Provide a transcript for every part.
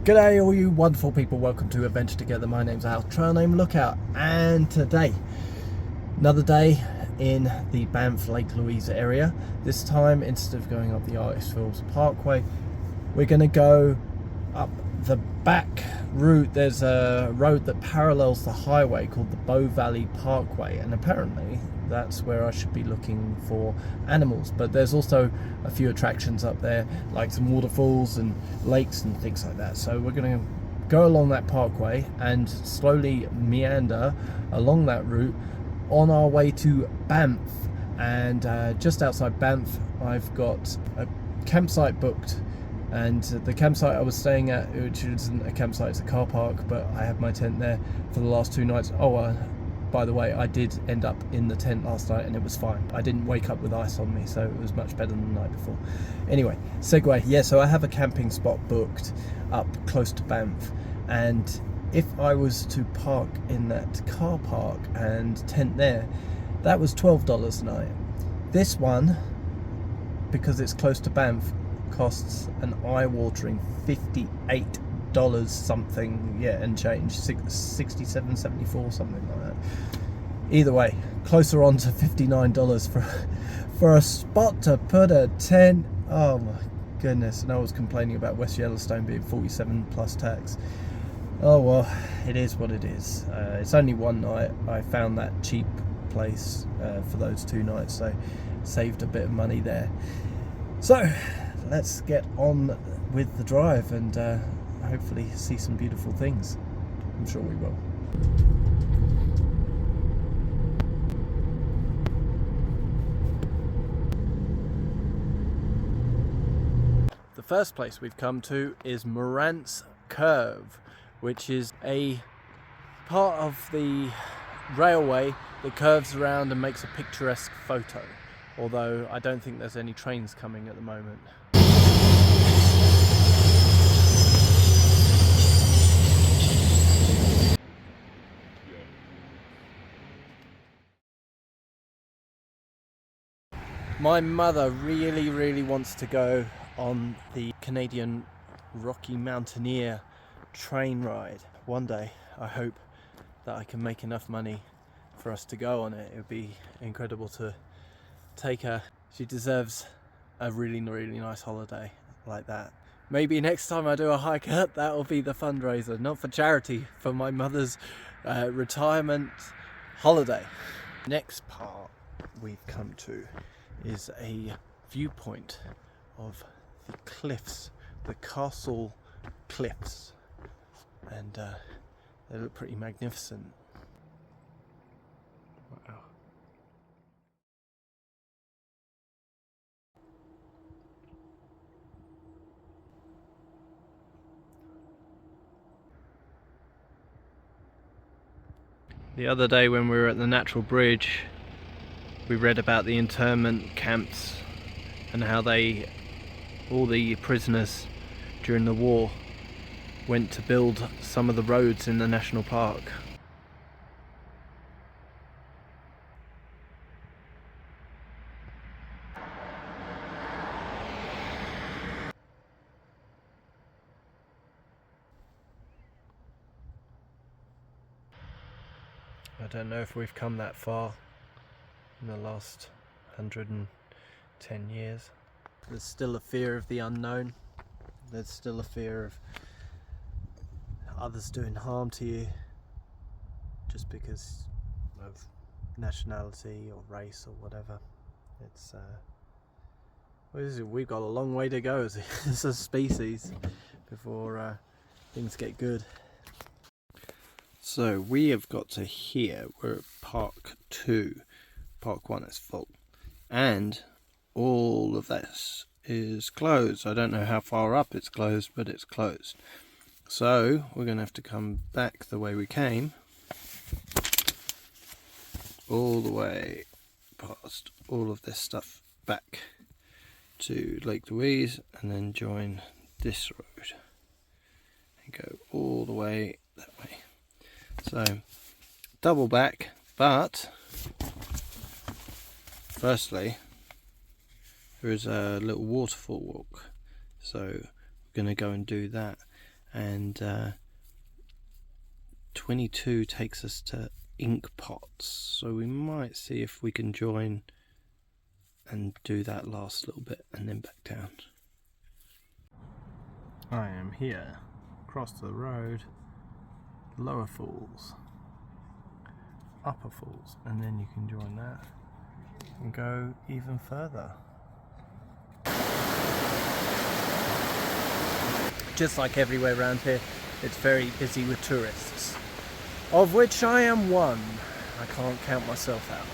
G'day all you wonderful people, welcome to Adventure Together. My name's Al, Trail Name Lookout, and today, another day in the Banff Lake Louise area. This time, instead of going up the Artist Fields Parkway, we're going to go up the back route. There's a road that parallels the highway called the Bow Valley Parkway, and apparently that's where I should be looking for animals, but there's also a few attractions up there, like some waterfalls and lakes and things like that. So we're going to go along that parkway and slowly meander along that route on our way to Banff. And just outside Banff, I've got a campsite booked, and the campsite I was staying at, which isn't a campsite, it's a car park, but I had my tent there for the last 2 nights. By the way, I did end up in the tent last night and it was fine. I didn't wake up with ice on me, so it was much better than the night before. Anyway, segue. Yeah, so I have a camping spot booked up close to Banff, and if I was to park in that car park and tent there, that was $12 a night. This one, because it's close to Banff, costs an eye-watering $58 something, yeah, and change, 67, 74, something like that. Either way, closer on to $59 for a spot to put a tent. Oh my goodness. And I was complaining about West Yellowstone being 47 plus tax. Oh well, it is what it is. It's only one night. I found that cheap place for those 2 nights, so saved a bit of money there. So let's get on with the drive and hopefully see some beautiful things. I'm sure we will. The first place we've come to is Morant Curve, which is a part of the railway that curves around and makes a picturesque photo, although I don't think there's any trains coming at the moment. My mother really wants to go on the Canadian Rocky Mountaineer train ride. One day I hope that I can make enough money for us to go on it. It would be incredible to take her. She deserves a really nice holiday like that. Maybe next time I do a hike, that will be the fundraiser, not for charity, for my mother's retirement holiday. Next part we've come to is a viewpoint of the cliffs, the Castle Cliffs, and they look pretty magnificent. Wow. The other day when we were at the Natural Bridge, we read about the internment camps and how all the prisoners during the war went to build some of the roads in the national park. I don't know if we've come that far in the last 110 years. There's still a fear of the unknown. There's still a fear of others doing harm to you just because of nationality or race or whatever. It's we've got a long way to go as a species before things get good. So we have got to here. We're at Park 2. Park 1 is full, and all of this is closed. I don't know how far up it's closed, but it's closed. So we're going to have to come back the way we came, all the way past all of this stuff back to Lake Louise, and then join this road and go all the way that way. So double back, but firstly there is a little waterfall walk, so we're going to go and do that, and 22 takes us to Ink Pots, so we might see if we can join and do that last little bit and then back down. I am here, across the road, Lower Falls, Upper Falls, and then you can join that and go even further. Just like everywhere around here, it's very busy with tourists, of which I am one. I can't count myself out.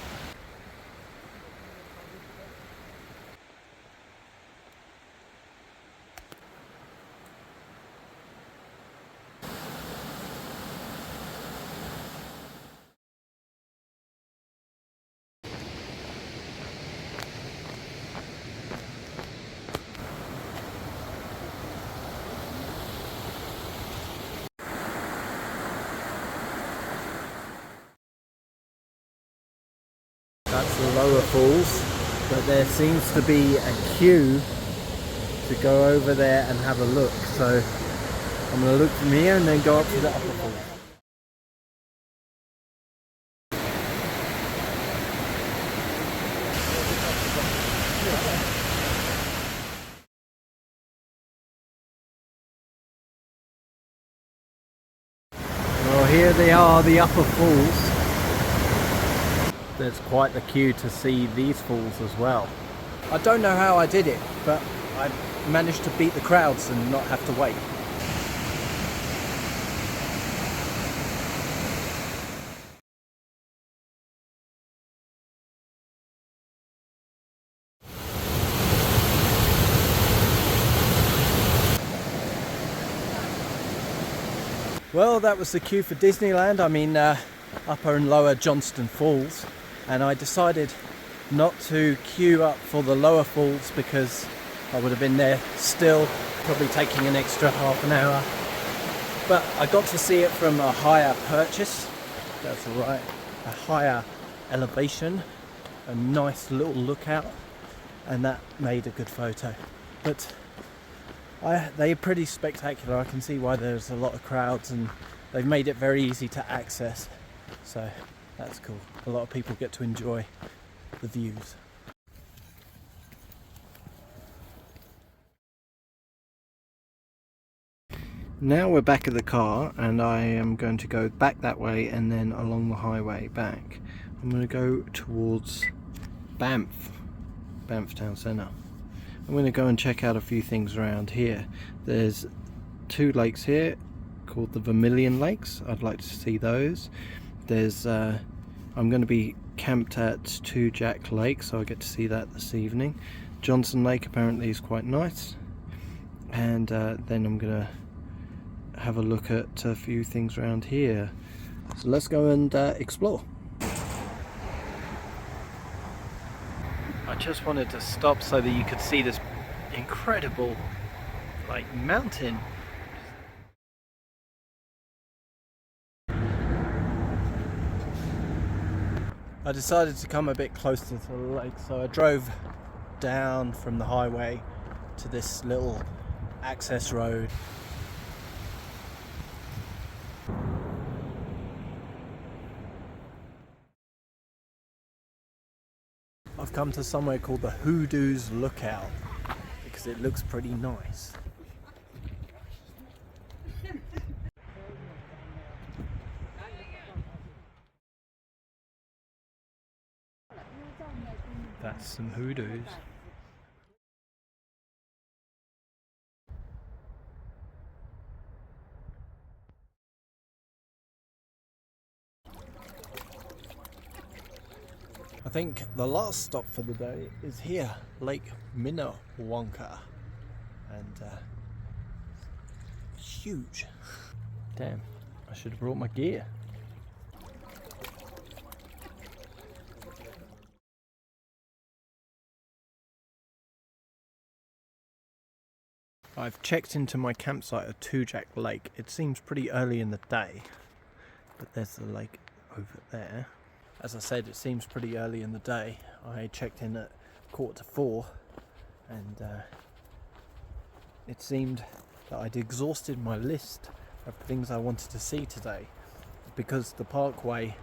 That's the Lower Falls, but there seems to be a queue to go over there and have a look. So I'm going to look from here and then go up to the Upper Falls. Well, here they are, the Upper Falls. There's quite the queue to see these falls as well. I don't know how I did it, but I managed to beat the crowds and not have to wait. Well, that was the queue for Disneyland. I mean, Upper and Lower Johnston Falls. And I decided not to queue up for the Lower Falls because I would have been there still, probably taking an extra half an hour. But I got to see it from a higher purchase, that's right, a higher elevation, a nice little lookout, and that made a good photo. But they're pretty spectacular. I can see why there's a lot of crowds, and they've made it very easy to access, so that's cool. A lot of people get to enjoy the views. Now we're back at the car, and I am going to go back that way and then along the highway back. I'm going to go towards Banff Town Centre. I'm going to go and check out a few things around here. There's two lakes here called the Vermilion Lakes. I'd like to see those. There's I'm going to be camped at Two Jack Lake, so I get to see that this evening. Johnson Lake apparently is quite nice, and then I'm going to have a look at a few things around here. So let's go and explore. I just wanted to stop so that you could see this incredible mountain. I decided to come a bit closer to the lake, so I drove down from the highway to this little access road. I've come to somewhere called the Hoodoo's Lookout because it looks pretty nice. That's some hoodoos. I think the last stop for the day is here, Lake Minnewanka, and it's huge. Damn, I should have brought my gear. I've checked into my campsite at Two Jack Lake. It seems pretty early in the day, but there's the lake over there. As I said, it seems pretty early in the day. I checked in at 3:45, and it seemed that I'd exhausted my list of things I wanted to see today, because the parkway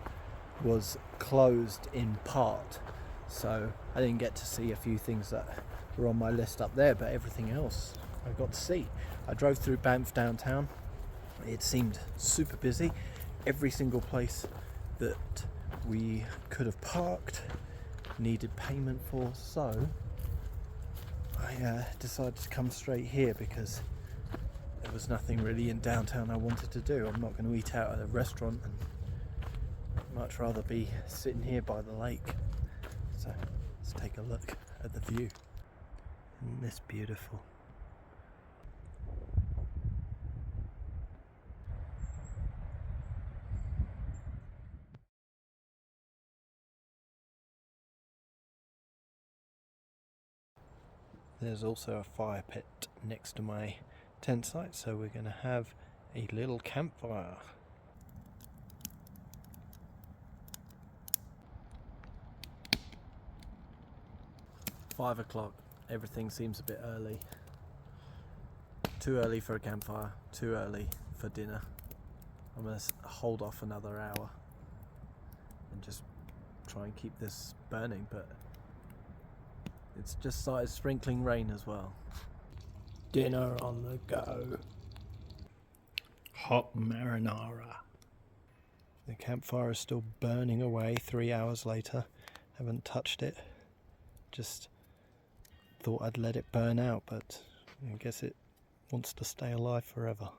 was closed in part, so I didn't get to see a few things that were on my list up there, but everything else I got to see. I drove through Banff downtown. It seemed super busy. Every single place that we could have parked needed payment for, so I decided to come straight here because there was nothing really in downtown I wanted to do. I'm not going to eat out at a restaurant, and I'd much rather be sitting here by the lake. So let's take a look at the view. Isn't this beautiful? There's also a fire pit next to my tent site, so we're going to have a little campfire. 5 o'clock. Everything seems a bit early. Too early for a campfire, too early for dinner. I'm going to hold off another hour and just try and keep this burning, but it's just started sprinkling rain as well. Dinner on the go. Hot marinara. The campfire is still burning away 3 hours later. Haven't touched it. Just thought I'd let it burn out, but I guess it wants to stay alive forever.